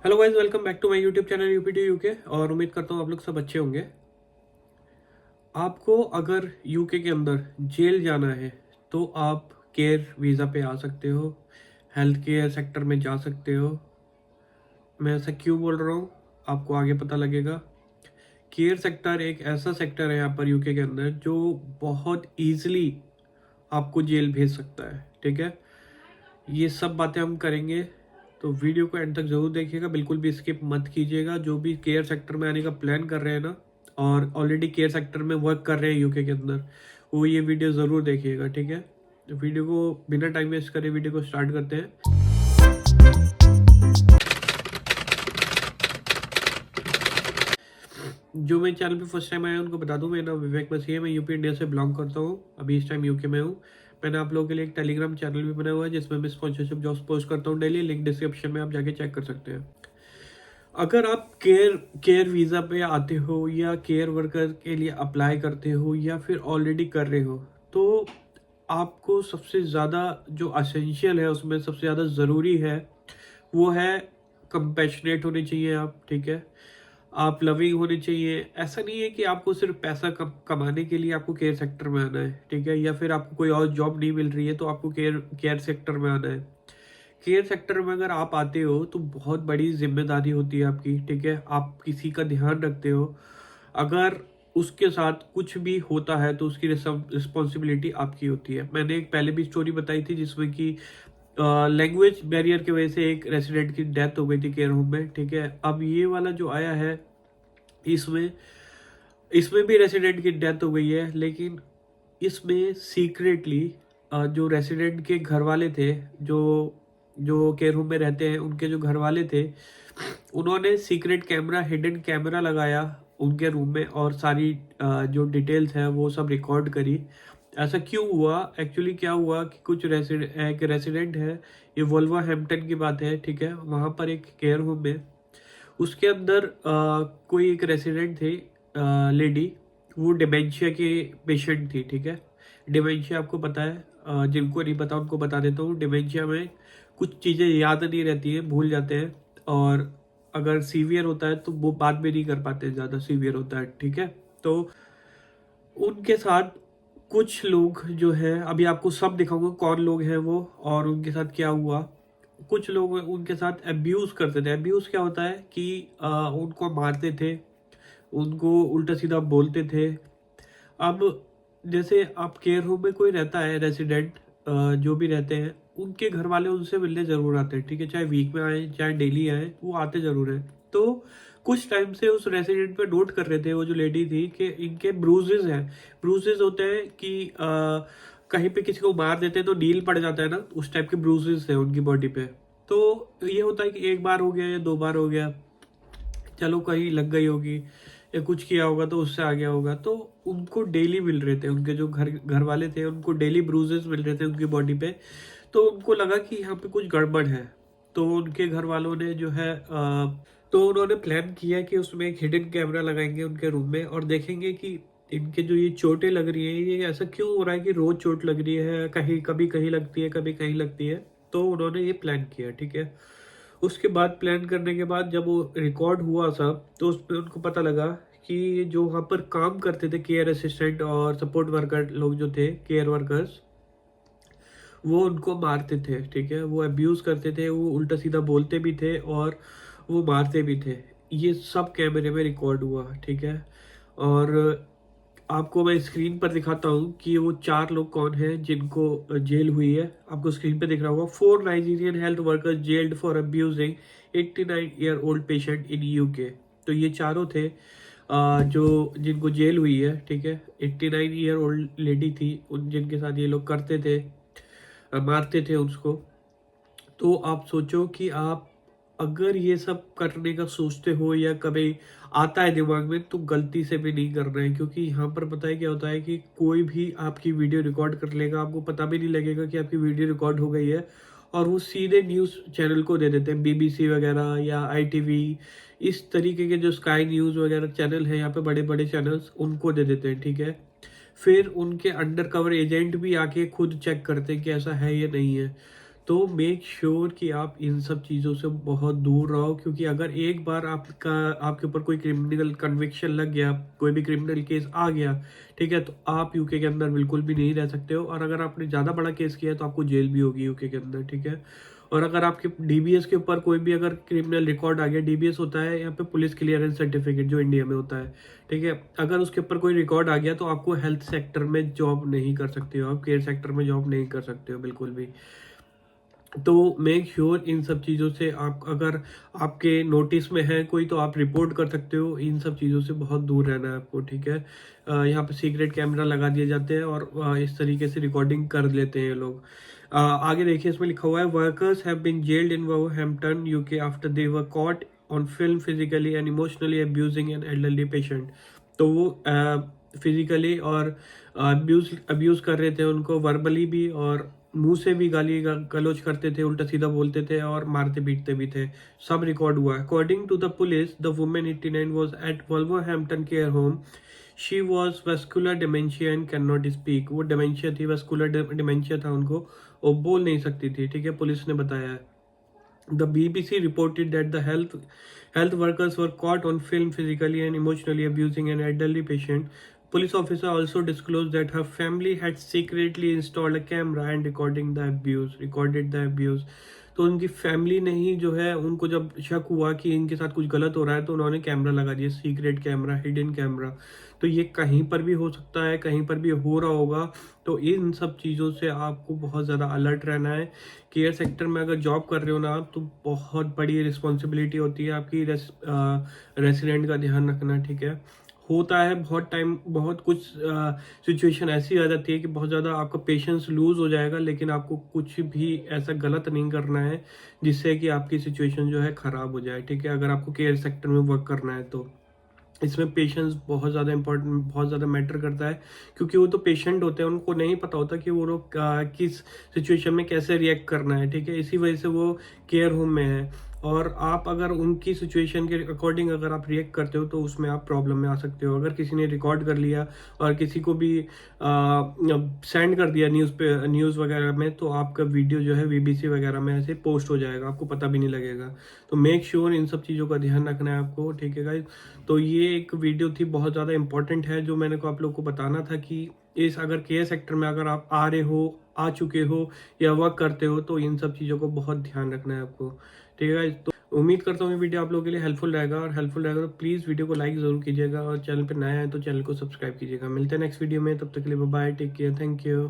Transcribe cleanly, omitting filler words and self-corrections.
Hello guys, welcome back to my YouTube channel UP to UK. और उम्मीद करता हूँ आप लोग सब अच्छे होंगे। आपको अगर यूके के अंदर जेल जाना है तो आप केयर वीज़ा पे आ सकते हो, हेल्थ केयर सेक्टर में जा सकते हो। मैं ऐसा क्यों बोल रहा हूँ आपको आगे पता लगेगा। केयर सेक्टर एक ऐसा सेक्टर है यहाँ पर यूके के अंदर जो बहुत ईजिली आपको जेल भेज सकता है। ठीक है, ये सब बातें हम करेंगे, तो वीडियो को एंड तक जरूर देखिएगा, बिल्कुल भी स्किप मत कीजिएगा। जो भी केयर सेक्टर में आने का प्लान कर रहे हैं ना, और ऑलरेडी केयर सेक्टर में वर्क कर रहे हैं यूके के अंदर, वो ये वीडियो ज़रूर देखिएगा। ठीक है, तो वीडियो को बिना टाइम वेस्ट करे वीडियो को स्टार्ट करते हैं। जो मेरे चैनल पे फर्स्ट टाइम आया उनको बता दूं, मेरा नाम विवेक मसीह है, मैं यूपी इंडिया से बिलोंग करता हूं। अभी इस टाइम यूके में हूं। मैंने आप लोगों के लिए एक टेलीग्राम चैनल भी बनाया हुआ है जिसमें मैं स्पॉन्सरशिप जॉब्स पोस्ट करता हूं डेली। लिंक डिस्क्रिप्शन में आप जाके चेक कर सकते हैं। अगर आप केयर वीज़ा पे आते हो या केयर वर्कर के लिए अप्लाई करते हो या फिर ऑलरेडी कर रहे हो, तो आपको सबसे ज़्यादा जो असेंशियल है उसमें सबसे ज़्यादा ज़रूरी है वो है कंपैशनेट होने चाहिए आप। ठीक है, आप लविंग होने चाहिए। ऐसा नहीं है कि आपको सिर्फ पैसा कमाने के लिए आपको केयर सेक्टर में आना है। ठीक है, या फिर आपको कोई और जॉब नहीं मिल रही है तो आपको केयर सेक्टर में आना है। केयर सेक्टर में अगर आप आते हो तो बहुत बड़ी जिम्मेदारी होती है आपकी। ठीक है, आप किसी का ध्यान रखते हो, अगर उसके साथ कुछ भी होता है तो उसकी रिस्पॉन्सिबिलिटी आपकी होती है। मैंने एक पहले भी स्टोरी बताई थी जिसमें कि लैंग्वेज बैरियर की वजह से एक रेसिडेंट की डेथ हो गई थी केयर होम में। ठीक है, अब ये वाला जो आया है इसमें इसमें भी रेसिडेंट की डेथ हो गई है, लेकिन इसमें सीक्रेटली जो रेसिडेंट के घर वाले थे, जो जो केयर होम में रहते हैं उनके जो घर वाले थे, उन्होंने सीक्रेट कैमरा, हिडन कैमरा लगाया उनके रूम में और सारी जो डिटेल्स है वो सब रिकॉर्ड करी। ऐसा क्यों हुआ, एक्चुअली क्या हुआ कि कुछ एक रेसिडेंट है, ये वोल्वरहैम्पटन की बात है। ठीक है, वहाँ पर एक केयर होम में उसके अंदर कोई एक रेसिडेंट थे, लेडी, वो डिमेंशिया के पेशेंट थी। ठीक है, डिमेंशिया आपको पता है, जिनको नहीं पता उनको बता देता हूँ। डिमेंशिया में कुछ चीज़ें याद नहीं रहती हैं, भूल जाते हैं, और अगर सीवियर होता है तो वो बात भी नहीं कर पाते, ज़्यादा सीवियर होता है। ठीक है, तो उनके साथ कुछ लोग जो है, अभी आपको सब दिखाऊंगा कौन लोग हैं वो और उनके साथ क्या हुआ। कुछ लोग उनके साथ अब्यूज करते थे। अब्यूज क्या होता है कि उनको मारते थे, उनको उल्टा सीधा बोलते थे। अब जैसे आप केयर होम में कोई रहता है रेसिडेंट, जो भी रहते हैं उनके घर वाले उनसे मिलने जरूर आते हैं। ठीक है, चाहे वीक में आए चाहे डेली आए, वो आते जरूर हैं। तो कुछ टाइम से उस रेसिडेंट पे नोट कर रहे थे वो जो लेडी थी कि इनके ब्रूजेस हैं। ब्रूजेस होते हैं कि कहीं पे किसी को मार देते हैं तो नील पड़ जाता है ना, उस टाइप के ब्रूजेस है उनकी बॉडी पे। तो ये होता है कि एक बार हो गया या दो बार हो गया, चलो कहीं लग गई होगी या कुछ किया होगा तो उससे आ गया होगा, तो उनको डेली मिल रहे थे, उनके जो घर वाले थे उनको डेली ब्रूजेस मिल रहे थे उनकी बॉडी पे। तो उनको लगा कि यहाँ पे कुछ गड़बड़ है। तो उनके घर वालों ने जो है तो उन्होंने प्लान किया कि उसमें एक हिडन कैमरा लगाएंगे उनके रूम में और देखेंगे कि इनके जो ये चोटें लग रही हैं ये ऐसा क्यों हो रहा है कि रोज चोट लग रही है, कहीं कभी कहीं लगती है कभी कहीं लगती है। तो उन्होंने ये प्लान किया। ठीक है, उसके बाद प्लान करने के बाद जब वो रिकॉर्ड हुआ सब, तो उसमें उनको पता लगा कि जो वहाँ पर काम करते थे केयर असिस्टेंट और सपोर्ट वर्कर लोग जो थे, केयर वर्कर्स, वो उनको मारते थे। ठीक है, वो अब्यूज करते थे, वो उल्टा सीधा बोलते भी थे और वो मारते भी थे। ये सब कैमरे में रिकॉर्ड हुआ। ठीक है, और आपको मैं स्क्रीन पर दिखाता हूँ कि वो चार लोग कौन हैं जिनको जेल हुई है। आपको स्क्रीन पर दिख रहा होगा, 4 Nigerian health workers gelled for abusing 89-year-old patient in UK. तो ये चारों थे जो जिनको जेल हुई है। ठीक है, 89-year-old लेडी थी, उन जिनके साथ ये लोग करते थे, मारते थे उसको। तो आप सोचो कि आप अगर ये सब करने का सोचते हो या कभी आता है दिमाग में, तो गलती से भी नहीं करना है, क्योंकि यहाँ पर पता है क्या होता है कि कोई भी आपकी वीडियो रिकॉर्ड कर लेगा, आपको पता भी नहीं लगेगा कि आपकी वीडियो रिकॉर्ड हो गई है, और वो सीधे न्यूज़ चैनल को दे देते हैं, बीबीसी वगैरह या आईटीवी, इस तरीके के जो स्काई न्यूज़ वगैरह चैनल है यहाँ पे, बड़े बड़े चैनल्स, उनको दे देते हैं। ठीक है, फिर उनके अंडर कवर एजेंट भी आके खुद चेक करते हैं कि ऐसा है या नहीं है। तो मेक श्योर कि आप इन सब चीज़ों से बहुत दूर रहो, क्योंकि अगर एक बार आपके ऊपर कोई क्रिमिनल कन्विक्शन लग गया, कोई भी क्रिमिनल केस आ गया, ठीक है, तो आप यूके के अंदर बिल्कुल भी नहीं रह सकते हो। और अगर आपने ज़्यादा बड़ा केस किया है तो आपको जेल भी होगी यूके के अंदर, ठीक है। और अगर आपके डीबीएस के ऊपर कोई भी अगर क्रिमिनल रिकॉर्ड आ गया, डीबीएस होता है यहाँ पे पुलिस क्लियरेंस सर्टिफिकेट जो इंडिया में होता है, ठीक है, अगर उसके ऊपर कोई रिकॉर्ड आ गया तो आपको हेल्थ सेक्टर में जॉब नहीं कर सकते हो, आप केयर सेक्टर में जॉब नहीं कर सकते हो बिल्कुल भी। तो मेक श्योर इन सब चीज़ों से आप, अगर आपके नोटिस में है कोई, तो आप रिपोर्ट कर सकते हो। इन सब चीज़ों से बहुत दूर रहना है आपको, ठीक है। यहाँ पे सीक्रेट कैमरा लगा दिए जाते हैं और इस तरीके से रिकॉर्डिंग कर लेते हैं लोग। आगे देखिए, इसमें लिखा हुआ है workers have been jailed in Wolverhampton UK after they were caught on film physically and emotionally abusing an elderly patient. तो वो फिजिकली और अब्यूज कर रहे थे उनको, वर्बली भी और मुंह से भी गाली गलौज करते थे, उल्टा सीधा बोलते थे और मारते पीटते भी थे। सब रिकॉर्ड हुआ। According to the police, the women 89 was at Wolverhampton care home. She was vascular dementia and can not speak. वो डिमेंशिया थी, वेस्कुलर डिमेंशिया था उनको, वो बोल नहीं सकती थी, ठीक है, पुलिस ने बताया है। The BBC reported that the health workers were caught on film physically and emotionally abusing an elderly patient. Police officer also disclosed that her family had secretly installed a camera and recorded the abuse. तो उनकी family ने ही जो है, उनको जब शक हुआ कि इनके साथ कुछ गलत हो रहा है तो उन्होंने कैमरा लगा दिया, सीक्रेट कैमरा, हिडन कैमरा। तो ये कहीं पर भी हो सकता है, कहीं पर भी हो रहा होगा। तो इन सब चीज़ों से आपको बहुत ज़्यादा अलर्ट रहना है। केयर सेक्टर में अगर जॉब कर रहे हो ना आप, तो बहुत बड़ी रिस्पॉन्सिबिलिटी होती है आपकी रेसिडेंट का ध्यान रखना, ठीक है। होता है बहुत टाइम, बहुत कुछ सिचुएशन ऐसी आ जाती है कि बहुत ज़्यादा आपका पेशेंस लूज हो जाएगा, लेकिन आपको कुछ भी ऐसा गलत नहीं करना है जिससे कि आपकी सिचुएशन जो है ख़राब हो जाए, ठीक है, अगर आपको केयर सेक्टर में वर्क करना है तो। इसमें पेशेंस बहुत ज़्यादा इंपॉर्टेंट, बहुत ज़्यादा मैटर करता है, क्योंकि वो तो पेशेंट होते हैं, उनको नहीं पता होता कि वो लोग किस सिचुएशन में कैसे रिएक्ट करना है, ठीक है। इसी वजह से वो केयर होम में है, और आप अगर उनकी सिचुएशन के अकॉर्डिंग अगर आप रिएक्ट करते हो तो उसमें आप प्रॉब्लम में आ सकते हो। अगर किसी ने रिकॉर्ड कर लिया और किसी को भी सेंड कर दिया न्यूज़ वगैरह में, तो आपका वीडियो जो है बीबीसी वगैरह में ऐसे पोस्ट हो जाएगा, आपको पता भी नहीं लगेगा। तो मेक श्योर इन सब चीज़ों का ध्यान रखना है आपको, ठीक है गाइस। तो ये एक वीडियो थी, बहुत ज़्यादा इंपॉर्टेंट है, जो मैंने को आप लोग को बताना था कि इस अगर केयर सेक्टर में अगर आप आ रहे हो, आ चुके हो या वर्क करते हो, तो इन सब चीज़ों को बहुत ध्यान रखना है आपको, ठीक है। तो उम्मीद करता हूँ ये वीडियो आप लोगों के लिए हेल्पफुल रहेगा, और हेल्पफुल रहेगा तो प्लीज़ वीडियो को लाइक ज़रूर कीजिएगा, और चैनल पर नया है तो चैनल को सब्सक्राइब कीजिएगा। मिलते हैं नेक्स्ट वीडियो में, तब तक के लिए bye, take care, thank you.